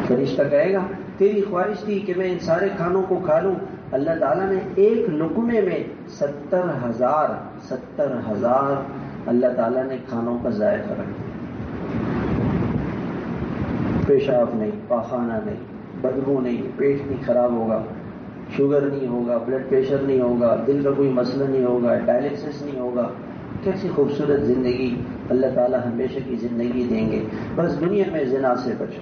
فرشتہ کہے گا تیری خواہش تھی کہ میں ان سارے کھانوں کو کھا لوں، اللہ تعالیٰ نے ایک لقمے میں 70,000 اللہ تعالیٰ نے کھانوں کا ذائقہ رکھ دیا۔ پیشاب نہیں، پاخانہ نہیں، بدبو نہیں، پیٹ نہیں خراب ہوگا، شوگر نہیں ہوگا، بلڈ پریشر نہیں ہوگا، دل کا کوئی مسئلہ نہیں ہوگا، ڈائلسس نہیں ہوگا۔ کیسی خوبصورت زندگی اللہ تعالیٰ ہمیشہ کی زندگی دیں گے۔ بس دنیا میں زنا سے بچو،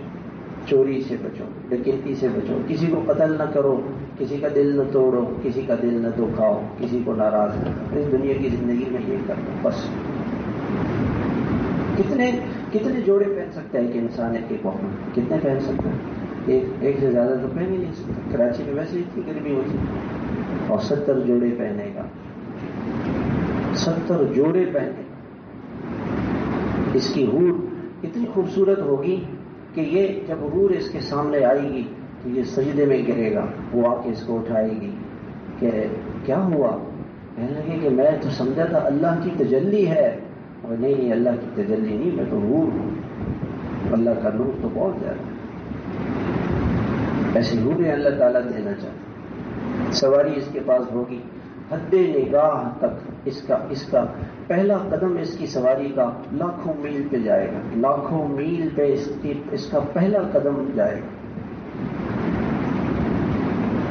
چوری سے بچو، ڈکیتی سے بچو، کسی کو قتل نہ کرو، کسی کا دل نہ توڑو، کسی کا دل نہ دکھاؤ، کسی کو ناراض نہ کرو۔ اس دنیا کی زندگی میں یہ کرو بس۔ کتنے جوڑے پہن سکتا ہے کہ انسان ایک وقت میں کتنے پہن سکتا ہے؟ ایک سے زیادہ تو پہن ہی نہیں سکتا۔ کراچی میں ویسے اتنی گرمی ہوتی ہے، اور 70 جوڑے پہنے گا، 70 جوڑے پہنے گا۔ اس کی حور اتنی خوبصورت ہوگی کہ یہ جب حور اس کے سامنے آئے گی تو یہ سجدے میں گرے گا، وہ آ کے اس کو اٹھائے گی کہ کیا ہوا؟ کہنے لگے کہ میں تو سمجھا تھا اللہ کی تجلی ہے، اور نہیں اللہ کی تجلی نہیں، میں تو حور ہوں، اللہ کا نور تو بہت زیادہ ہے۔ ایسی حوریں اللہ تعالیٰ دینا چاہتے۔ سواری اس کے پاس ہوگی، حد نگاہ تک اس کا پہلا قدم اس کی سواری کا لاکھوں میل پہ جائے گا، لاکھوں میل پہ اس کا پہلا قدم جائے گا۔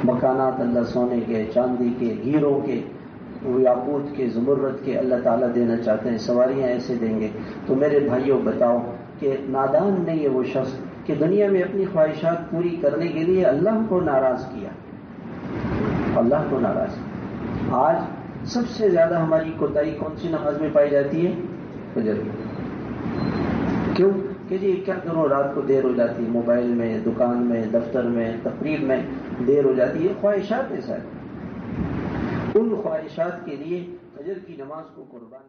مکانات اللہ سونے کے، چاندی کے، ہیروں کے، یاقوت کے، زمرد کے اللہ تعالیٰ دینا چاہتے ہیں، سواریاں ایسے دیں گے۔ تو میرے بھائیوں بتاؤ کہ نادان نہیں ہے وہ شخص کہ دنیا میں اپنی خواہشات پوری کرنے کے لیے اللہ کو ناراض کیا، اللہ کو ناراض کیا۔ آج سب سے زیادہ ہماری کوتاہی کون سی نماز میں پائی جاتی ہے؟ فجر کی۔ کیوں کہ جی کیا کروں، رات کو دیر ہو جاتی ہے، موبائل میں، دکان میں، دفتر میں، تقریب میں دیر ہو جاتی ہے، خواہشات ہے سارے۔ ان خواہشات کے لیے فجر کی نماز کو قربان